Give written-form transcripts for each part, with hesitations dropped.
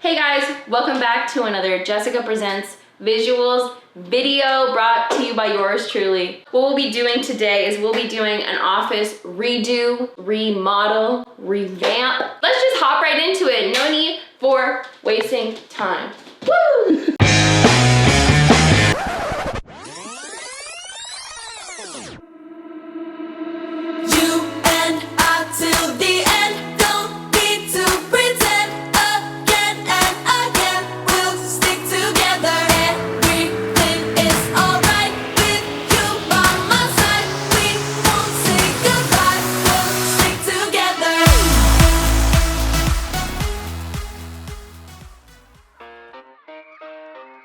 Hey guys, welcome back to another Jessica Presents Visuals video brought to you by yours truly. What we'll be doing today is we'll be doing an office redo, remodel, revamp. Let's just hop right into it. No need for wasting time. Woo!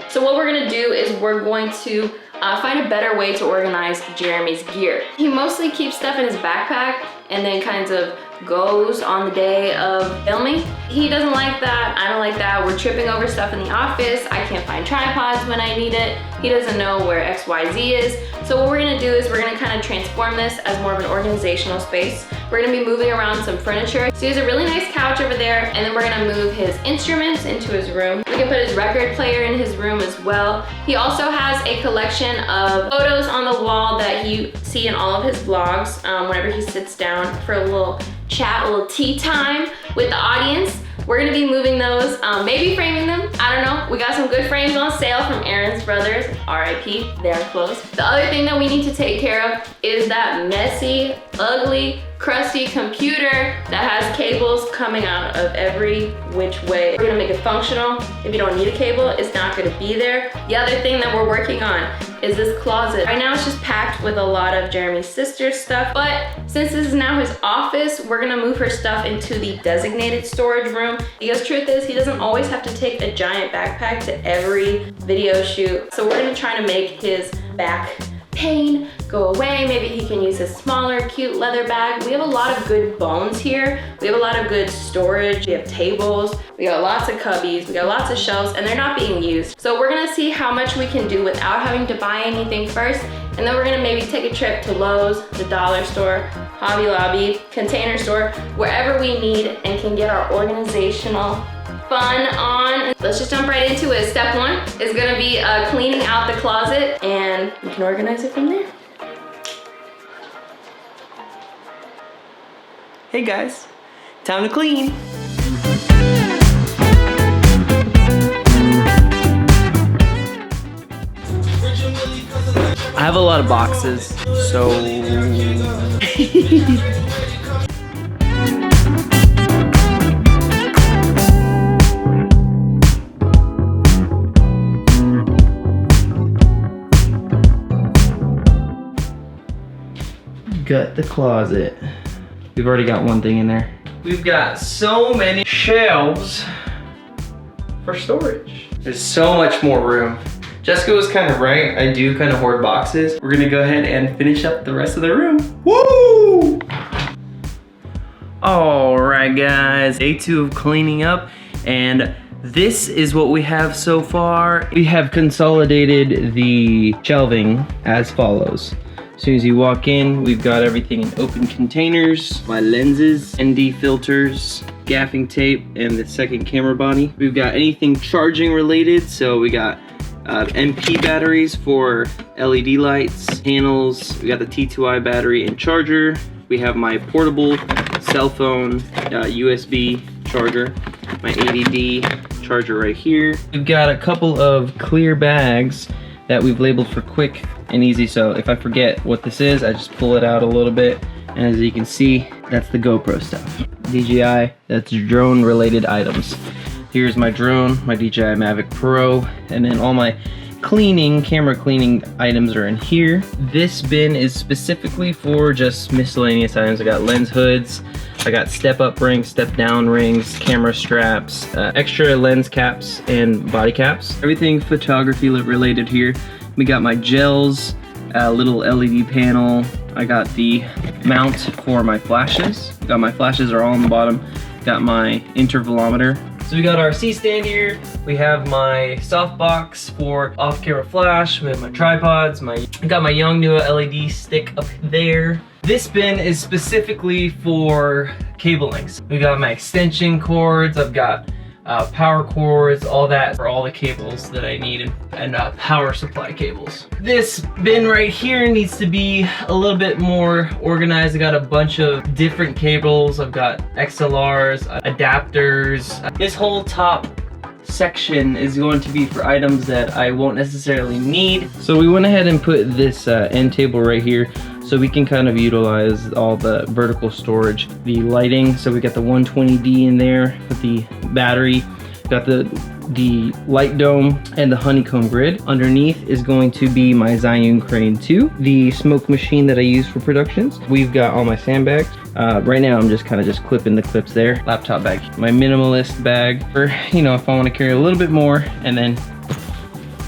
So what we're gonna do is we're going to find a better way to organize Jeremy's gear. He mostly keeps stuff in his backpack and then kind of goes on the day of filming. He doesn't like that, I don't like that. We're tripping over stuff in the office. I can't find tripods when I need it. He doesn't know where XYZ is. So what we're gonna do is we're gonna kind of transform this as more of an organizational space. We're gonna be moving around some furniture. So he has a really nice couch over there, and then we're gonna move his instruments into his room. We can put his record player in his room as well. He also has a collection of photos on the wall that you see in all of his vlogs whenever he sits down for a little chat, a little tea time with the audience. We're gonna be moving those, maybe framing them, I don't know. We got some good frames on sale from Aaron's Brothers, RIP, they're closed. The other thing that we need to take care of is that messy, ugly, crusty computer that has cables coming out of every which way. We're gonna make it functional. If you don't need a cable, it's not gonna be there. The other thing that we're working on is this closet. Right now it's just packed with a lot of Jeremy's sister's stuff, but since this is now his office, we're gonna move her stuff into the designated storage room. Because truth is, he doesn't always have to take a giant backpack to every video shoot. So we're gonna try to make his back pain go away. Maybe he can use a smaller, cute leather bag. We have a lot of good bones here. We have a lot of good storage. We have tables. We got lots of cubbies. We got lots of shelves, and they're not being used. So we're gonna see how much we can do without having to buy anything first. And then we're gonna maybe take a trip to Lowe's, the dollar store, Hobby Lobby, Container Store, wherever we need and can get our organizational fun on. Let's just jump right into it. Step one is gonna be cleaning out the closet, and we can organize it from there. Hey guys, time to clean. I have a lot of boxes, so gut the closet. We've already got one thing in there. We've got so many shelves for storage. There's so much more room. Jessica was kind of right. I do kind of hoard boxes. We're gonna go ahead and finish up the rest of the room. Woo! All right, guys. Day 2 of cleaning up, and this is what we have so far. We have consolidated the shelving as follows. As soon as you walk in, we've got everything in open containers, my lenses, ND filters, gaffing tape, and the second camera body. We've got anything charging related, so we got MP batteries for LED lights, panels, we got the T2i battery and charger. We have my portable cell phone USB charger, my ADD charger right here. We've got a couple of clear bags that we've labeled for quick and easy, so if I forget what this is, I just pull it out a little bit, and as you can see, that's the GoPro stuff. DJI, that's drone related items. Here's my drone, my DJI Mavic Pro, and then all my camera cleaning items are in here. This bin is specifically for just miscellaneous items. I got lens hoods, I got step up rings, step down rings, camera straps, extra lens caps and body caps. Everything photography related here. We got my gels, a little LED panel. I got the mount for my flashes. Got my flashes are all on the bottom. Got my intervalometer. So we got our C-stand here. We have my softbox for off-camera flash. We have my tripods. I got my Yongnuo LED stick up there. This bin is specifically for cable links. We got my extension cords. I've got power cords, all that for all the cables that I need, and power supply cables. This bin right here needs to be a little bit more organized. I got a bunch of different cables. I've got XLRs, adapters. This whole top section is going to be for items that I won't necessarily need. So we went ahead and put this end table right here so we can kind of utilize all the vertical storage. The lighting, so we got the 120D in there with the battery, got the light dome and the honeycomb grid. Underneath is going to be my Zhiyun Crane 2, the smoke machine that I use for productions. We've got all my sandbags. Right now I'm just kind of clipping the clips there. Laptop bag, my minimalist bag for, you know, if I want to carry a little bit more, and then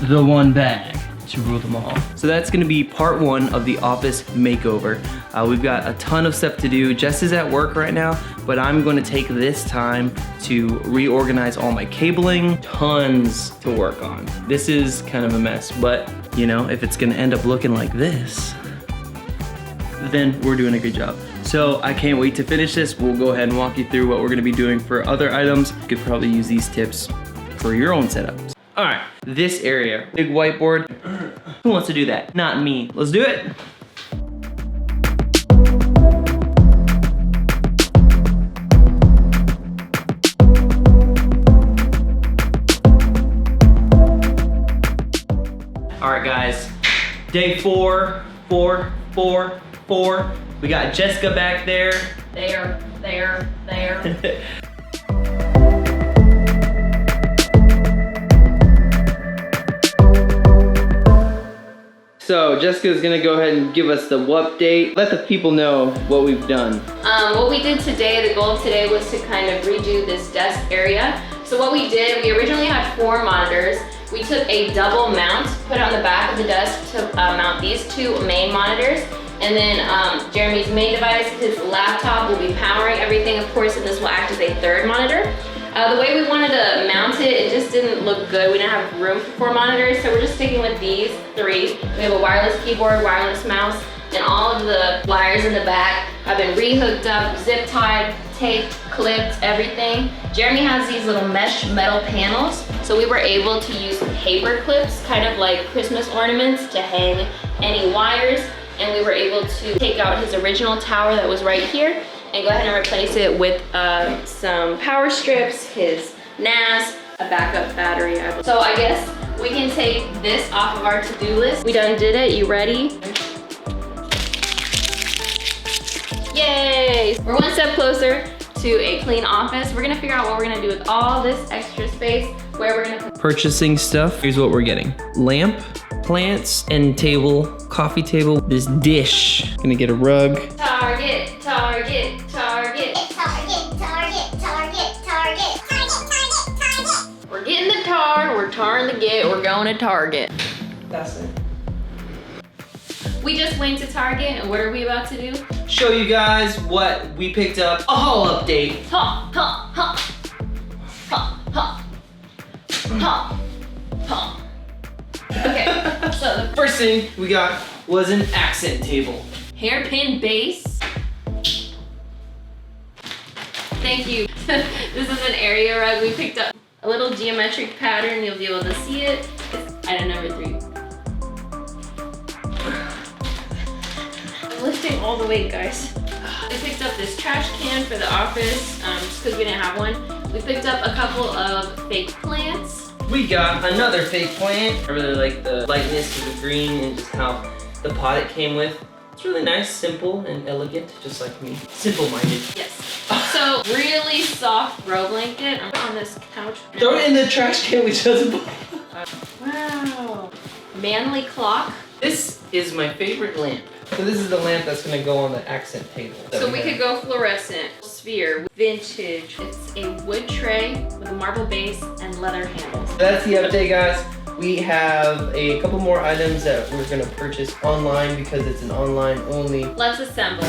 the one bag to rule them all. So that's gonna be part one of the office makeover. We've got a ton of stuff to do. Jess is at work right now, but I'm gonna take this time to reorganize all my cabling. Tons to work on. This is kind of a mess, but you know, if it's gonna end up looking like this, then we're doing a good job. So I can't wait to finish this. We'll go ahead and walk you through what we're gonna be doing for other items. You could probably use these tips for your own setups. All right, this area, big whiteboard. Who wants to do that? Not me. Let's do it. All right, guys. Day 4. We got Jessica back there. There. So Jessica's gonna go ahead and give us the update. Let the people know what we've done. What we did today, the goal of today was to kind of redo this desk area. So what we did, we originally had 4 monitors. We took a double mount, put it on the back of the desk to mount these 2 main monitors. And then Jeremy's main device, his laptop, will be powering everything, of course, and this will act as a 3rd monitor. The way we wanted to mount it, it just didn't look good. We didn't have room for 4 monitors, so we're just sticking with these 3. We have a wireless keyboard, wireless mouse, and all of the wires in the back have been re-hooked up, zip tied, taped, clipped, everything. Jeremy has these little mesh metal panels, so we were able to use paper clips, kind of like Christmas ornaments, to hang any wires, and we were able to take out his original tower that was right here and go ahead and replace it with some power strips, his NAS, a backup battery. So I guess we can take this off of our to-do list. We done did it, you ready? Yay! We're one step closer to a clean office. We're gonna figure out what we're gonna do with all this extra space, where we're gonna put Purchasing stuff. Here's what we're getting. Lamp, plants, end table, coffee table, this dish. Gonna get a rug. Target. We're getting the tar, we're tarring the get, we're going to Target. That's it. We just went to Target, and what are we about to do? Show you guys what we picked up. A haul update. Okay, so the First thing we got was an accent table. hairpin base. Thank you. This is an area rug. We picked up a little geometric pattern. You'll be able to see it. It's item number 3. I'm lifting all the weight, guys. We picked up this trash can for the office, just because we didn't have one. We picked up a couple of fake plants. We got another fake plant. I really like the lightness of the green and just how the pot it came with. It's really nice, simple, and elegant, just like me. Simple-minded. Yes. So really soft throw blanket. I'm on this couch. Throw it in the trash can we just bought. Wow. Manly clock. This is my favorite lamp. So this is the lamp that's gonna go on the accent table. So we could go fluorescent, sphere, vintage. It's a wood tray with a marble base and leather handles. That's the update, guys. We have a couple more items that we're gonna purchase online because it's an online only. Let's assemble.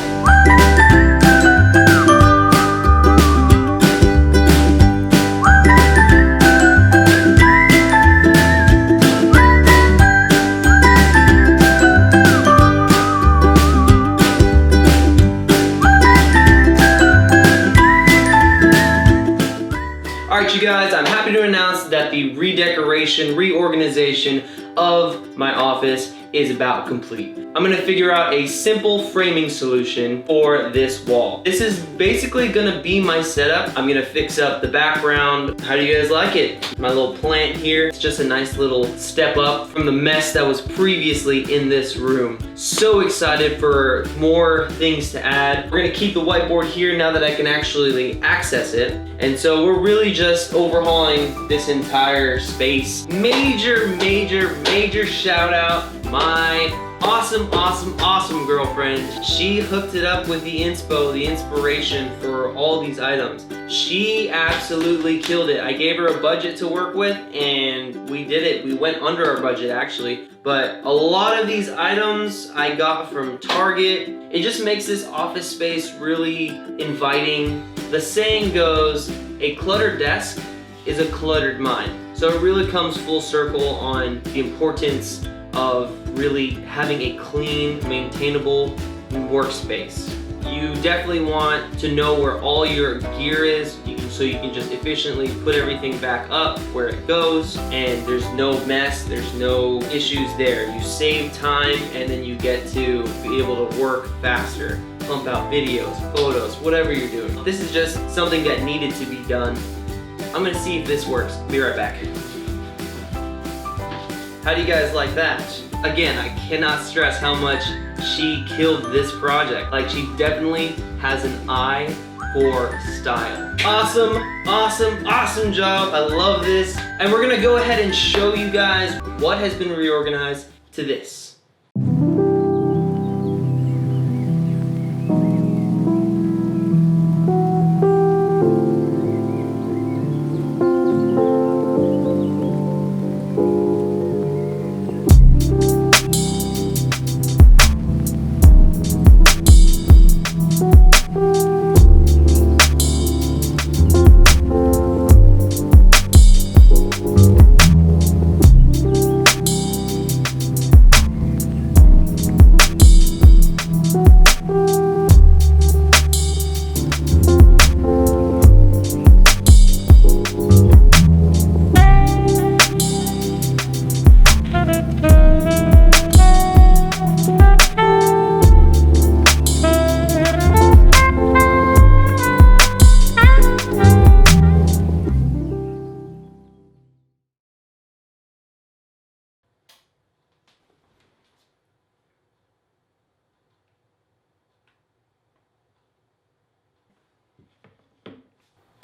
Alright, you guys, I'm happy to announce that the redecoration, reorganization of my office is about complete. I'm gonna figure out a simple framing solution for this wall. This is basically gonna be my setup. I'm gonna fix up the background. How do you guys like it? My little plant here. It's just a nice little step up from the mess that was previously in this room. So excited for more things to add. We're gonna keep the whiteboard here now that I can actually access it. And so we're really just overhauling this entire space. Major shout out my awesome girlfriend. She hooked it up with the the inspiration for all these items. She absolutely killed it. I gave her a budget to work with and we did it. We went under our budget actually, but a lot of these items I got from Target. It just makes this office space really inviting. The saying goes, a cluttered desk is a cluttered mind. So it really comes full circle on the importance of really having a clean, maintainable workspace. You definitely want to know where all your gear is so you can just efficiently put everything back up where it goes and there's no mess, there's no issues there. You save time and then you get to be able to work faster, pump out videos, photos, whatever you're doing. This is just something that needed to be done. I'm gonna see if this works. Be right back. How do you guys like that? Again, I cannot stress how much she killed this project. Like, she definitely has an eye for style. Awesome job. I love this. And we're gonna go ahead and show you guys what has been reorganized to this.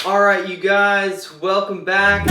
All right, you guys, welcome back.